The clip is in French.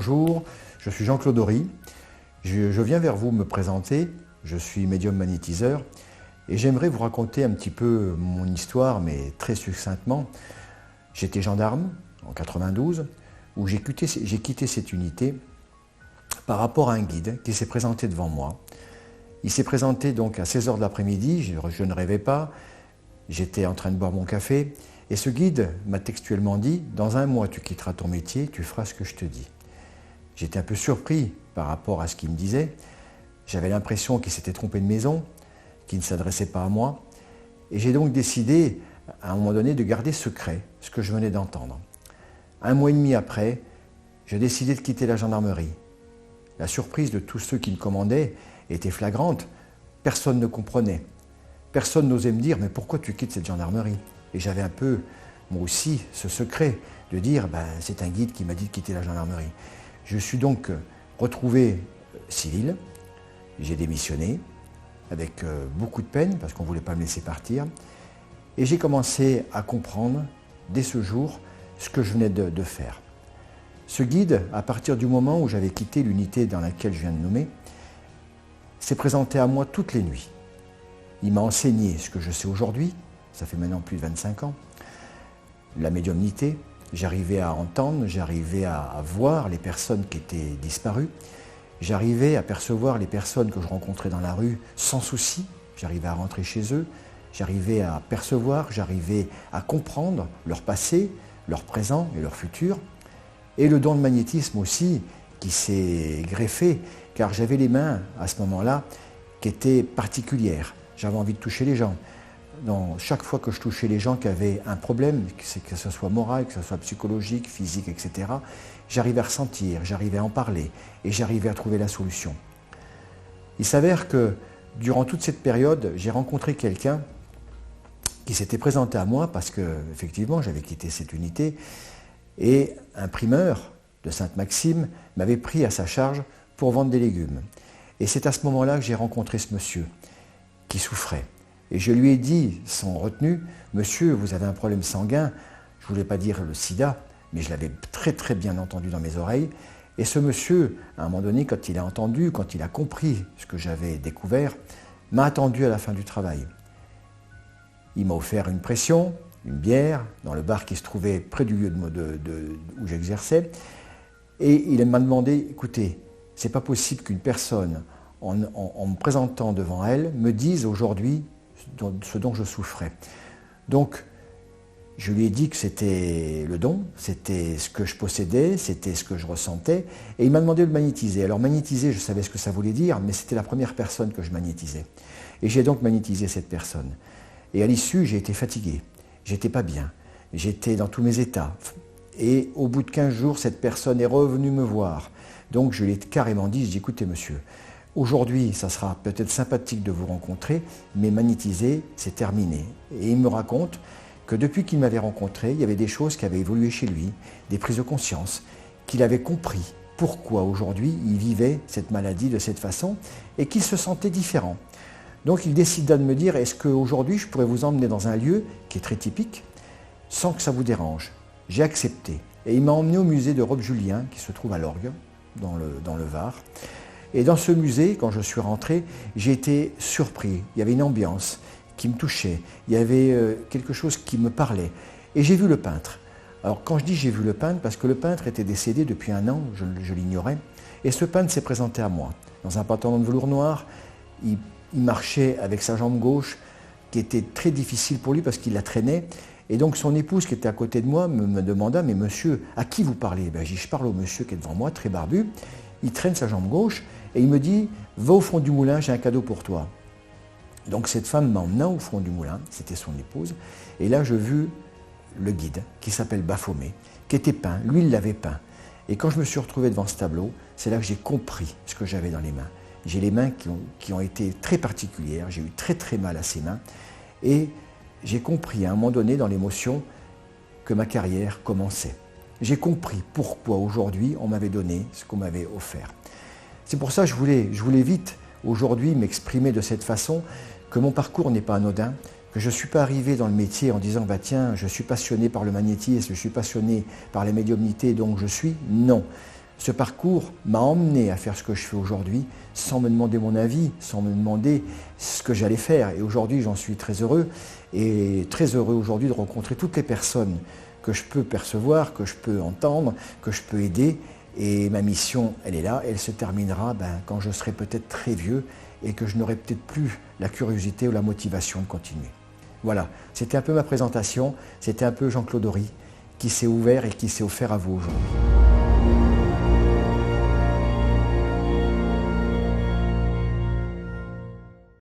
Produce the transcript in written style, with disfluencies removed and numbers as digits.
Bonjour, je suis Jean-Claude Horry. Je viens vers vous me présenter. Je suis médium magnétiseur et j'aimerais vous raconter un petit peu mon histoire, mais très succinctement. J'étais gendarme en 92 où j'ai quitté cette unité par rapport à un guide qui s'est présenté devant moi. Il s'est présenté donc à 16 h de l'après-midi, je ne rêvais pas, j'étais en train de boire mon café et ce guide m'a textuellement dit « Dans un mois, tu quitteras ton métier, tu feras ce que je te dis ». J'étais un peu surpris par rapport à ce qu'il me disait. J'avais l'impression qu'il s'était trompé de maison, qu'il ne s'adressait pas à moi. Et j'ai donc décidé, à un moment donné, de garder secret ce que je venais d'entendre. Un mois et demi après, j'ai décidé de quitter la gendarmerie. La surprise de tous ceux qui me commandaient était flagrante. Personne ne comprenait. Personne n'osait me dire « Mais pourquoi tu quittes cette gendarmerie ?» Et j'avais un peu, moi aussi, ce secret de dire « C'est un guide qui m'a dit de quitter la gendarmerie ». Je suis donc retrouvé civil. J'ai démissionné avec beaucoup de peine parce qu'on ne voulait pas me laisser partir. Et j'ai commencé à comprendre dès ce jour ce que je venais de faire. Ce guide, à partir du moment où j'avais quitté l'unité dans laquelle je viens de nommer, s'est présenté à moi toutes les nuits. Il m'a enseigné ce que je sais aujourd'hui, ça fait maintenant plus de 25 ans, la médiumnité. J'arrivais à entendre, j'arrivais à voir les personnes qui étaient disparues. J'arrivais à percevoir les personnes que je rencontrais dans la rue sans souci. J'arrivais à rentrer chez eux. J'arrivais à percevoir, j'arrivais à comprendre leur passé, leur présent et leur futur. Et le don de magnétisme aussi qui s'est greffé, car j'avais les mains à ce moment-là qui étaient particulières. J'avais envie de toucher les gens. Chaque fois que je touchais les gens qui avaient un problème, que ce soit moral, que ce soit psychologique, physique, etc., j'arrivais à ressentir, j'arrivais à en parler et j'arrivais à trouver la solution. Il s'avère que durant toute cette période, j'ai rencontré quelqu'un qui s'était présenté à moi parce que, effectivement, j'avais quitté cette unité et un primeur de Sainte-Maxime m'avait pris à sa charge pour vendre des légumes. Et c'est à ce moment-là que j'ai rencontré ce monsieur qui souffrait. Et je lui ai dit, sans retenue, « Monsieur, vous avez un problème sanguin », je ne voulais pas dire le sida, mais je l'avais très très bien entendu dans mes oreilles. Et ce monsieur, à un moment donné, quand il a entendu, quand il a compris ce que j'avais découvert, m'a attendu à la fin du travail. Il m'a offert une pression, une bière, dans le bar qui se trouvait près du lieu où j'exerçais. Et il m'a demandé, « Écoutez, c'est pas possible qu'une personne, en me présentant devant elle, me dise aujourd'hui ce dont je souffrais. » Donc, je lui ai dit que c'était le don, c'était ce que je possédais, c'était ce que je ressentais, et il m'a demandé de le magnétiser. Alors magnétiser, je savais ce que ça voulait dire, mais c'était la première personne que je magnétisais. Et j'ai donc magnétisé cette personne. Et à l'issue, j'ai été fatigué, j'étais pas bien, j'étais dans tous mes états. Et au bout de 15 jours, cette personne est revenue me voir. Donc je lui ai carrément dit, écoutez monsieur, aujourd'hui, ça sera peut-être sympathique de vous rencontrer, mais magnétiser, c'est terminé. Et il me raconte que depuis qu'il m'avait rencontré, il y avait des choses qui avaient évolué chez lui, des prises de conscience, qu'il avait compris pourquoi aujourd'hui il vivait cette maladie de cette façon et qu'il se sentait différent. Donc il décida de me dire, est-ce qu'aujourd'hui je pourrais vous emmener dans un lieu qui est très typique, sans que ça vous dérange. J'ai accepté. Et il m'a emmené au musée de Roque-Julien, qui se trouve à Lorgues, dans le Var. Et dans ce musée, quand je suis rentré, j'ai été surpris. Il y avait une ambiance qui me touchait. Il y avait quelque chose qui me parlait. Et j'ai vu le peintre. Alors quand je dis j'ai vu le peintre, parce que le peintre était décédé depuis 1 an, je l'ignorais. Et ce peintre s'est présenté à moi. Dans un pantalon de velours noir, il marchait avec sa jambe gauche, qui était très difficile pour lui parce qu'il la traînait. Et donc son épouse qui était à côté de moi me demanda, mais monsieur, à qui vous parlez? J'ai dit, je parle au monsieur qui est devant moi, très barbu. Il traîne sa jambe gauche et il me dit, va au fond du moulin, j'ai un cadeau pour toi. Donc cette femme m'emmena au fond du moulin, c'était son épouse. Et là, je vis le guide qui s'appelle Baphomet, qui était peint, lui il l'avait peint. Et quand je me suis retrouvé devant ce tableau, c'est là que j'ai compris ce que j'avais dans les mains. J'ai les mains qui ont été très particulières, j'ai eu très très mal à ces mains. Et j'ai compris à un moment donné dans l'émotion que ma carrière commençait. J'ai compris pourquoi aujourd'hui on m'avait donné ce qu'on m'avait offert. C'est pour ça que je voulais vite aujourd'hui m'exprimer de cette façon, que mon parcours n'est pas anodin, que je ne suis pas arrivé dans le métier en disant « tiens, je suis passionné par le magnétisme, je suis passionné par la médiumnité, donc je suis ». Non. Ce parcours m'a emmené à faire ce que je fais aujourd'hui sans me demander mon avis, sans me demander ce que j'allais faire. Et aujourd'hui, j'en suis très heureux et très heureux aujourd'hui de rencontrer toutes les personnes que je peux percevoir, que je peux entendre, que je peux aider. Et ma mission, elle est là, elle se terminera quand je serai peut-être très vieux et que je n'aurai peut-être plus la curiosité ou la motivation de continuer. Voilà, c'était un peu ma présentation, c'était un peu Jean-Claude Horry qui s'est ouvert et qui s'est offert à vous aujourd'hui.